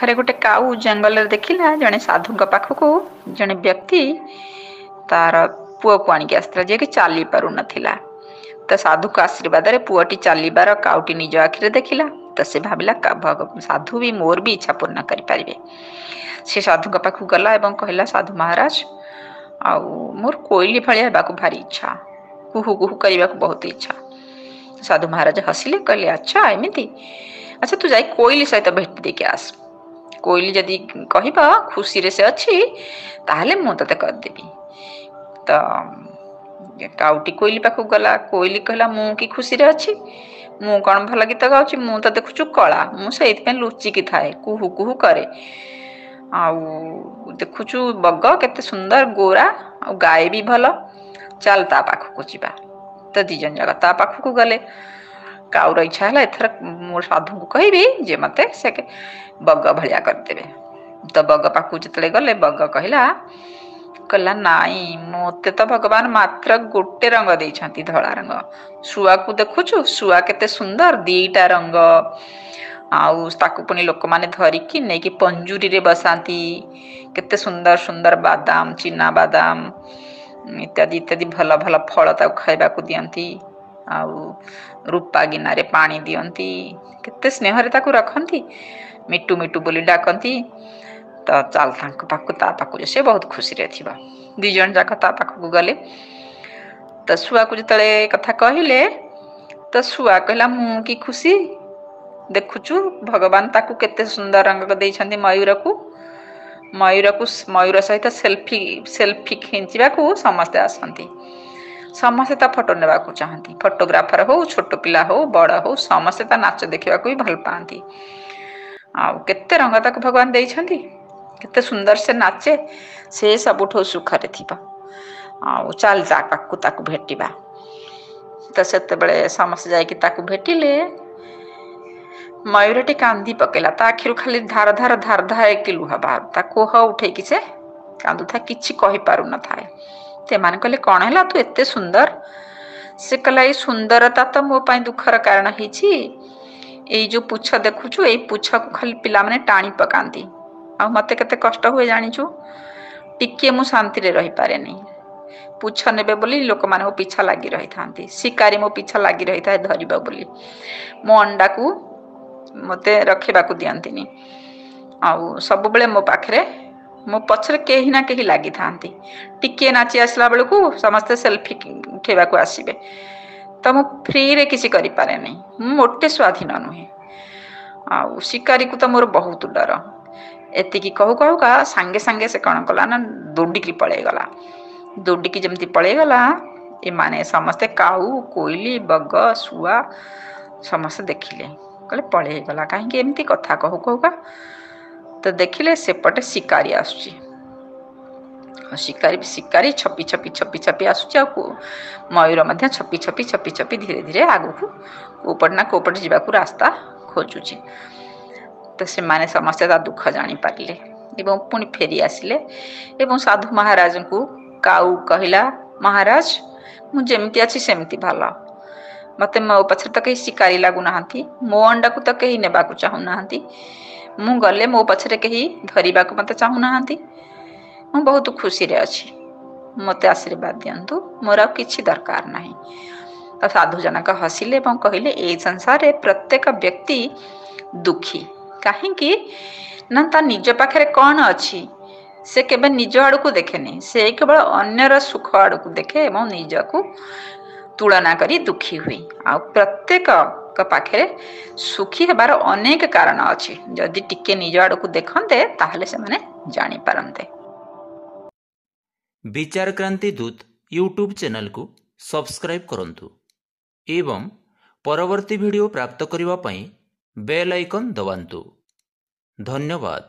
ଥରେ ଗୋଟେ କାଉ ଜଙ୍ଗଲରେ ଦେଖିଲା ଜଣେ ସାଧୁଙ୍କ ପାଖକୁ ଜଣେ ବ୍ୟକ୍ତି ତାର ପୁଅକୁ ଆଣିକି ଆସିଥିଲା, ଯିଏକି ଚାଲି ପାରୁନଥିଲା। ତ ସାଧୁଙ୍କ ଆଶୀର୍ବାଦରେ ପୁଅଟି ଚାଲିବାର କାଉଟି ନିଜ ଆଖିରେ ଦେଖିଲା। ତ ସେ ଭାବିଲା ସାଧୁ ବି ମୋର ବି ଇଚ୍ଛା ପୂର୍ଣ୍ଣ କରିପାରିବେ। ସେ ସାଧୁଙ୍କ ପାଖକୁ ଗଲା ଏବଂ କହିଲା, ସାଧୁ ମହାରାଜ, ଆଉ ମୋର କୋଇଲି ଭଳିଆ ହେବାକୁ ଭାରି ଇଚ୍ଛା, କୁହୁ କୁହୁ କରିବାକୁ ବହୁତ ଇଚ୍ଛା। ସାଧୁ ମହାରାଜ ହସିଲେ, କହିଲେ, ଆଚ୍ଛା ଏମିତି, ଆଚ୍ଛା ତୁ ଯାଇ କୋଇଲି ସହିତ ଭେଟି ଦେଇକି ଆସ। କୋଇଲି ଯଦି କହିବ ଖୁସିରେ ସେ ଅଛି, ତାହେଲେ ମୁଁ ତତେ କରିଦେବି। ତ କାଉଟି କୋଇଲି ପାଖକୁ ଗଲା। କୋଇଲି କହିଲା, ମୁଁ କି ଖୁସିରେ ଅଛି, ମୁଁ କଣ ଭଲ ଗୀତ ଗାଉଛି, ମୁଁ ତ ଦେଖୁଛୁ କଳା, ମୁଁ ସେଇଥିପାଇଁ ଲୁଚିକି ଥାଏ, କୁହୁ କୁହୁ କରେ। ଆଉ ଦେଖୁଛୁ ବଗ କେତେ ସୁନ୍ଦର ଗୋରା, ଆଉ ଗାଏ ବି ଭଲ, ଚାଲ ତା ପାଖକୁ ଯିବା। ତ ଦି ଜଣ ଯାକ ତା ପାଖକୁ ଗଲେ। କାଉର ଇଚ୍ଛା ହେଲା, ଏଥର ମୋ ସାଧୁଙ୍କୁ କହିବି ଯେ ମତେ ସେ ବଗ ଭଳିଆ କରିଦେବେ। ତ ବଗ ପାଖକୁ ଯେତେବେଳେ ଗଲେ, ବଗ କହିଲା ନାଇଁ, ମତେ ତ ଭଗବାନ ମାତ୍ର ଗୋଟେ ରଙ୍ଗ ଦେଇଛନ୍ତି, ଧଳା ରଙ୍ଗ। ଶୁଆକୁ ଦେଖୁଛୁ, ଶୁଆ କେତେ ସୁନ୍ଦର, ଦିଟା ରଙ୍ଗ, ଆଉ ତାକୁ ପୁଣି ଲୋକମାନେ ଧରିକି ନେଇକି ପଞ୍ଜୁରୀରେ ବସାନ୍ତି। କେତେ ସୁନ୍ଦର ସୁନ୍ଦର ବାଦାମ, ଚିନା ବାଦାମ ଇତ୍ୟାଦି ଇତ୍ୟାଦି ଭଲ ଭଲ ଫଳ ତାକୁ ଖାଇବାକୁ ଦିଅନ୍ତି। ଆଉ ରୂପା ଗିନାରେ ପାଣି ଦିଅନ୍ତି, କେତେ ସ୍ନେହରେ ତାକୁ ରଖନ୍ତି, ମିଟୁ ମିଟୁ ବୋଲି ଡାକନ୍ତି। ତ ଚାଲ ତାଙ୍କ ପାଖକୁ, ତା ପାଖକୁ, ସେ ବହୁତ ଖୁସିରେ ଥିବ। ଦି ଜଣ ଯାକ ତା ପାଖକୁ ଗଲେ। ତ ଶୁଆକୁ ଯେତେବେଳେ କଥା କହିଲେ, ତ ଶୁଆ କହିଲା, ମୁଁ କି ଖୁସି, ଦେଖୁଛୁ ଭଗବାନ ତାକୁ କେତେ ସୁନ୍ଦର ରଙ୍ଗ ଦେଇଛନ୍ତି, ମୟୂର ସହିତ ସେଲ୍ଫି ଖିଞ୍ଚିବାକୁ ସମସ୍ତେ ଆସନ୍ତି। ସମସ୍ତେ ତା ଫଟୋ ନେବାକୁ ଚାହାନ୍ତି, ଫଟୋଗ୍ରାଫର ହଉ, ଛୋଟ ପିଲା ହଉ, ବଡ ହଉ, ସମସ୍ତେ ତା ନାଚ ଦେଖିବାକୁ ବି ଭଲ ପାଆନ୍ତି। ଆଉ କେତେ ରଙ୍ଗ ତାକୁ ଭଗବାନ ଦେଇଛନ୍ତି, କେତେ ସୁନ୍ଦର ସେ ନାଚେ, ସେ ସବୁଠୁ ସୁଖରେ ଥିବ। ଆଉ ଚାଲ ତା ପାଖକୁ ତାକୁ ଭେଟିବା। ତ ସେତେବେଳେ ସମସ୍ତେ ଯାଇକି ତାକୁ ଭେଟିଲେ। ମୟୂରଟି କାନ୍ଦି ପକେଇଲା, ତା ଆଖିରୁ ଖାଲି ଧାର ଧାର ଧାର ଧାର ହେଇକି ଲୁହ ବାହାରୁ, ତା କୋହ ଉଠେଇକି ସେ କାନ୍ଦୁଥାଏ, କିଛି କହିପାରୁନଥାଏ। ସେମାନେ କହିଲେ, କଣ ହେଲା, ତୁ ଏତେ ସୁନ୍ଦର? ସେ କହିଲା, ଏଇ ସୁନ୍ଦରତା ତ ମୋ ପାଇଁ ଦୁଃଖର କାରଣ ହେଇଛି। ଏଇ ଯୋଉ ପୁଚ୍ଛ ଦେଖୁଛୁ, ଏଇ ପୁଚ୍ଛକୁ ଖାଲି ପିଲାମାନେ ଟାଣି ପକାନ୍ତି, ଆଉ ମତେ କେତେ କଷ୍ଟ ହୁଏ ଜାଣିଛୁ? ଟିକେ ମୁଁ ଶାନ୍ତିରେ ରହିପାରେନି। ପୁଚ୍ଛ ନେବେ ବୋଲି ଲୋକମାନେ ମୋ ପିଛା ଲାଗି ରହିଥାନ୍ତି, ଶିକାରୀ ମୋ ପିଛା ଲାଗି ରହିଥାଏ ଧରିବ ବୋଲି। ମୋ ଅଣ୍ଡାକୁ ମତେ ରଖିବାକୁ ଦିଅନ୍ତିନି, ଆଉ ସବୁବେଳେ ମୋ ପାଖରେ, ମୋ ପଛରେ କେହି ନା କେହି ଲାଗିଥାନ୍ତି। ଟିକେ ନାଚି ଆସିଲା ବେଳକୁ ସମସ୍ତେ ସେଲ୍ଫି ଉଠେଇବାକୁ ଆସିବେ। ତ ମୁଁ ଫ୍ରିରେ କିଛି କରିପାରେନି, ମୁଁ ମୋଟେ ସ୍ୱାଧୀନ ନୁହେଁ। ଆଉ ଶିକାରୀକୁ ତ ମୋର ବହୁତ ଡର। ଏତିକି କହୁ କହୁକା ସାଙ୍ଗେ ସାଙ୍ଗେ ସେ କଣ କଲା ନା, ଦୌଡ଼ିକି ପଳେଇଗଲା। ଦୌଡ଼ିକି ଯେମିତି ପଳେଇଗଲା, ଏମାନେ ସମସ୍ତେ, କାଉ, କୋଇଲି, ବଗ, ଶୁଆ ସମସ୍ତେ ଦେଖିଲେ, କହିଲେ ପଳେଇଗଲା କାହିଁକି, ଏମିତି କଥା କହୁ କହୁକା ତ ଦେଖିଲେ ସେପଟେ ଶିକାରୀ ଆସୁଛି। ଶିକାରୀ ଛପି ଛପି ଛପି ଛପି ଆସୁଛି, ଆଉ ମୟୂର ମଧ୍ୟ ଛପି ଛପି ଛପି ଛପି ଧୀରେ ଧୀରେ ଆଗକୁ କୋଉପଟେ ନା କୋଉପଟେ ଯିବାକୁ ରାସ୍ତା ଖୋଜୁଛି। ତ ସେମାନେ ସମସ୍ତେ ତା ଦୁଃଖ ଜାଣିପାରିଲେ ଏବଂ ପୁଣି ଫେରି ଆସିଲେ। ଏବଂ ସାଧୁ ମହାରାଜଙ୍କୁ କାଉ କହିଲା, ମହାରାଜ, ମୁଁ ଯେମିତି ଅଛି ସେମିତି ଭଲ, ମତେ ମୋ ପଛରେ ତ କେହି ଶିକାରୀ ଲାଗୁନାହାନ୍ତି, ମୋ ଅଣ୍ଡାକୁ ତ କେହି ନେବାକୁ ଚାହୁଁନାହାନ୍ତି, ମୁଁ ଗଲେ ମୋ ପଛରେ କେହି ଧରିବାକୁ ମତେ ଚାହୁଁନାହାନ୍ତି, ମୁଁ ବହୁତ ଖୁସିରେ ଅଛି, ମତେ ଆଶୀର୍ବାଦ ଦିଅନ୍ତୁ, ମୋର ଆଉ କିଛି ଦରକାର ନାହିଁ। ତ ସାଧୁ ଜଣକ ହସିଲେ ଏବଂ କହିଲେ, ଏଇ ସଂସାରରେ ପ୍ରତ୍ୟେକ ବ୍ୟକ୍ତି ଦୁଃଖୀ। କାହିଁକି ନା ତା ନିଜ ପାଖରେ କଣ ଅଛି ସେ କେବେ ନିଜ ଆଡକୁ ଦେଖେନି, ସେ କେବଳ ଅନ୍ୟର ସୁଖ ଆଡକୁ ଦେଖେ ଏବଂ ନିଜକୁ ତୁଳନା କରି ଦୁଃଖୀ ହୁଏ। ଆଉ ପ୍ରତ୍ୟେକଙ୍କ ପାଖରେ ସୁଖୀ ହେବାର ଅନେକ କାରଣ ଅଛି, ଯଦି ଟିକେ ନିଜ ଆଡକୁ ଦେଖନ୍ତେ ତାହେଲେ ସେମାନେ ଜାଣିପାରନ୍ତେ। ବିଚାର କ୍ରାନ୍ତି ଦୂତ ୟୁଟ୍ୟୁବ୍ ଚ୍ୟାନେଲକୁ ସବସ୍କ୍ରାଇବ୍ କରନ୍ତୁ ଏବଂ ପରବର୍ତ୍ତୀ ଭିଡ଼ିଓ ପ୍ରାପ୍ତ କରିବା ପାଇଁ ବେଲ୍ ଆଇକନ୍ ଦବାନ୍ତୁ। ଧନ୍ୟବାଦ।